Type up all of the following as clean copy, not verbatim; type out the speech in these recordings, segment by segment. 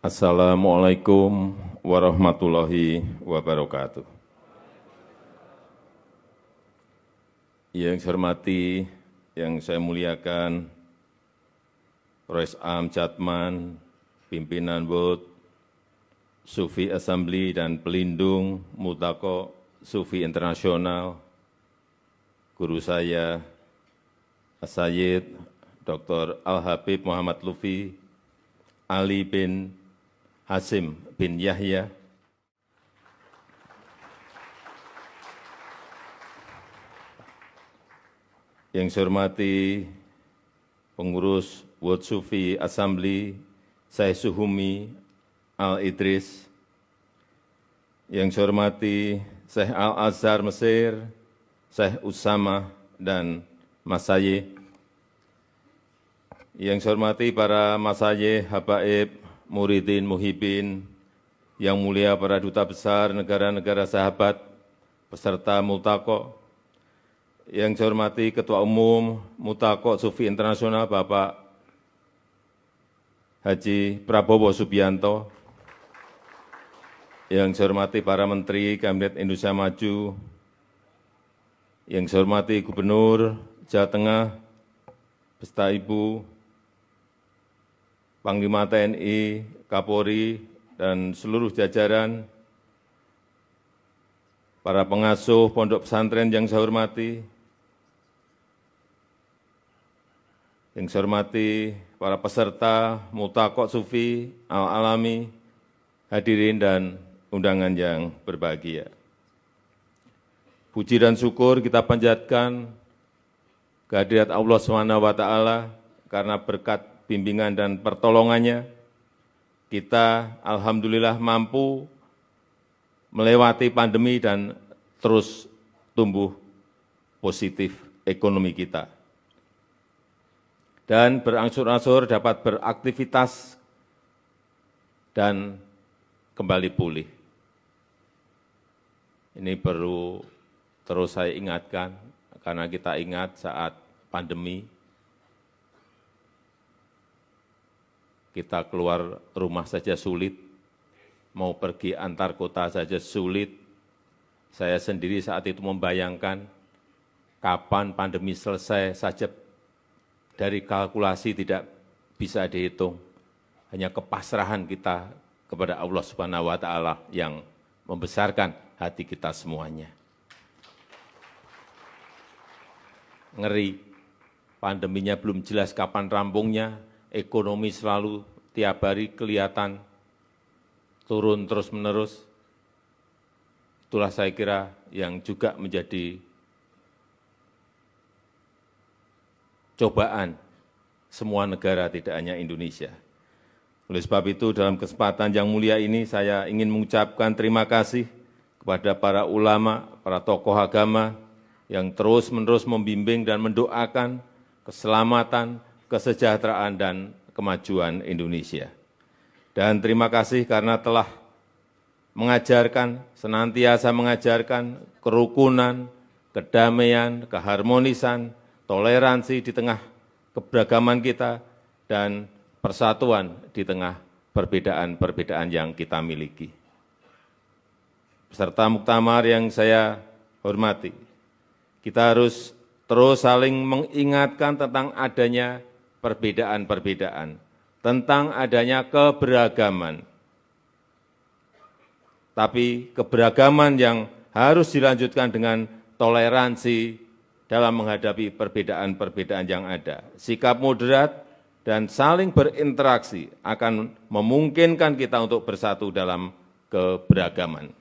Assalamualaikum warahmatullahi wabarakatuh. Yang saya hormati, yang saya muliakan, Rois Am Jatman, pimpinan World Sufi Assembly dan pelindung Multaqo Sufi Internasional, guru saya, As-Sayyid Dr. Al-Habib Muhammad Lutfi Ali bin Hasim bin Yahya, yang saya hormati pengurus World Sufi Assembly, Syekh Suhumi Al-Idris, yang saya hormati Syekh Al-Azhar Mesir, Syekh Usama dan Masayih, yang saya hormati para masayih, habaib, muridin, muhibin, yang mulia para duta besar negara-negara sahabat, peserta Multaqo, yang saya hormati Ketua Umum Multaqo Sufi Internasional Bapak Haji Prabowo Subianto, yang saya hormati para Menteri Kabinet Indonesia Maju, yang saya hormati Gubernur Jawa Tengah, beserta Ibu Panglima TNI, Kapolri, dan seluruh jajaran, para pengasuh pondok pesantren yang saya hormati, para peserta Multaqo Sufi Al-Alami, hadirin dan undangan yang berbahagia. Puji dan syukur kita panjatkan kehadirat Allah SWT karena berkat bimbingan dan pertolongannya, kita alhamdulillah mampu melewati pandemi dan terus tumbuh positif ekonomi kita. Dan berangsur-angsur dapat beraktivitas dan kembali pulih. Ini perlu terus saya ingatkan, karena kita ingat saat pandemi, kita keluar rumah saja sulit, mau pergi antar kota saja sulit. Saya sendiri saat itu membayangkan kapan pandemi selesai saja dari kalkulasi tidak bisa dihitung. Hanya kepasrahan kita kepada Allah Subhanahu wa Ta'ala yang membesarkan hati kita semuanya. Ngeri, pandeminya belum jelas kapan rampungnya, ekonomi selalu tiap hari kelihatan turun terus-menerus. Itulah saya kira yang juga menjadi cobaan semua negara, tidak hanya Indonesia. Oleh sebab itu, dalam kesempatan yang mulia ini, saya ingin mengucapkan terima kasih kepada para ulama, para tokoh agama, yang terus-menerus membimbing dan mendoakan keselamatan, kesejahteraan dan kemajuan Indonesia. Dan terima kasih karena telah mengajarkan, senantiasa mengajarkan kerukunan, kedamaian, keharmonisan, toleransi di tengah keberagaman kita, dan persatuan di tengah perbedaan-perbedaan yang kita miliki. Peserta muktamar yang saya hormati, kita harus terus saling mengingatkan tentang adanya perbedaan-perbedaan, tentang adanya keberagaman. Tapi keberagaman yang harus dilanjutkan dengan toleransi dalam menghadapi perbedaan-perbedaan yang ada. Sikap moderat dan saling berinteraksi akan memungkinkan kita untuk bersatu dalam keberagaman.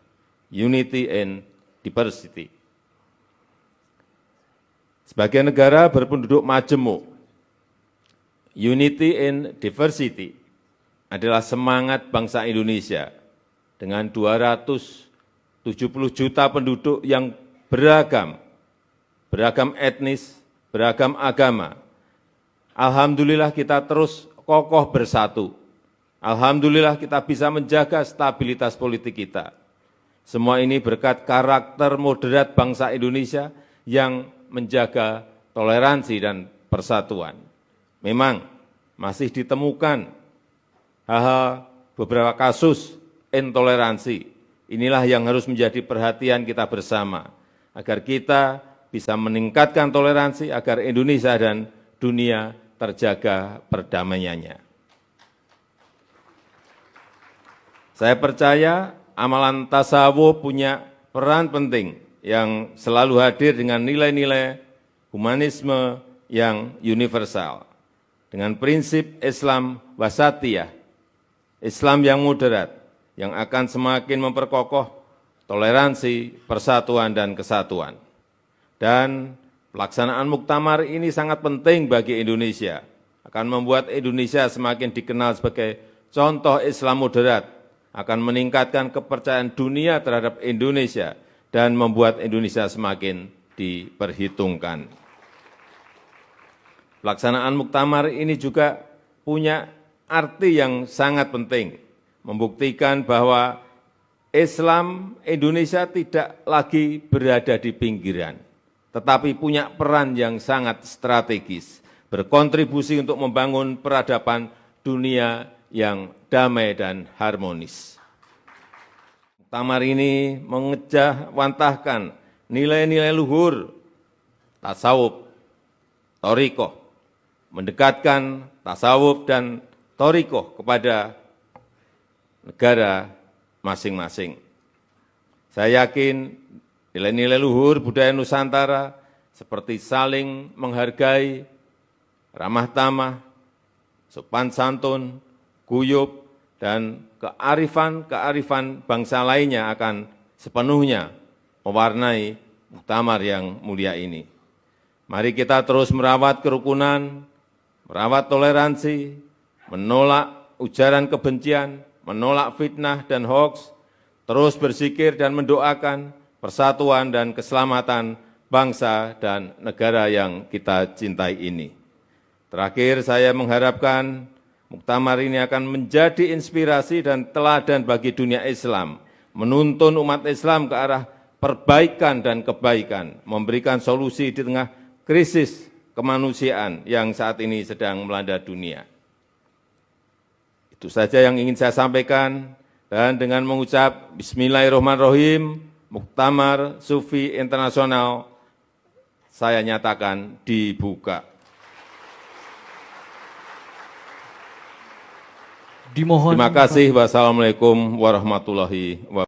Unity and diversity. Sebagai negara berpenduduk majemuk, unity and diversity adalah semangat bangsa Indonesia dengan 270 juta penduduk yang beragam etnis, beragam agama. Alhamdulillah kita terus kokoh bersatu. Alhamdulillah kita bisa menjaga stabilitas politik kita. Semua ini berkat karakter moderat bangsa Indonesia yang menjaga toleransi dan persatuan. Memang masih ditemukan hal-hal beberapa kasus intoleransi. Inilah yang harus menjadi perhatian kita bersama, agar kita bisa meningkatkan toleransi, agar Indonesia dan dunia terjaga perdamaiannya. Saya percaya amalan tasawuf punya peran penting yang selalu hadir dengan nilai-nilai humanisme yang universal. Dengan prinsip Islam wasatiyah, Islam yang moderat, yang akan semakin memperkokoh toleransi, persatuan, dan kesatuan. Dan pelaksanaan muktamar ini sangat penting bagi Indonesia, akan membuat Indonesia semakin dikenal sebagai contoh Islam moderat, akan meningkatkan kepercayaan dunia terhadap Indonesia, dan membuat Indonesia semakin diperhitungkan. Pelaksanaan muktamar ini juga punya arti yang sangat penting, membuktikan bahwa Islam Indonesia tidak lagi berada di pinggiran, tetapi punya peran yang sangat strategis, berkontribusi untuk membangun peradaban dunia yang damai dan harmonis. Muktamar ini mengejawantahkan nilai-nilai luhur tasawuf, thariqah, mendekatkan tasawuf dan thariqah kepada negara masing-masing. Saya yakin nilai-nilai luhur budaya Nusantara seperti saling menghargai, ramah tamah, sopan santun, guyub, dan kearifan bangsa lainnya akan sepenuhnya mewarnai muktamar yang mulia ini. Mari kita terus merawat kerukunan, merawat toleransi, menolak ujaran kebencian, menolak fitnah dan hoaks, terus berzikir dan mendoakan persatuan dan keselamatan bangsa dan negara yang kita cintai ini. Terakhir, saya mengharapkan muktamar ini akan menjadi inspirasi dan teladan bagi dunia Islam, menuntun umat Islam ke arah perbaikan dan kebaikan, memberikan solusi di tengah krisis kemanusiaan yang saat ini sedang melanda dunia. Itu saja yang ingin saya sampaikan, dan dengan mengucap Bismillahirrahmanirrahim, Muktamar Sufi Internasional saya nyatakan dibuka. Dimohon. Terima kasih. Wassalamualaikum warahmatullahi wabarakatuh.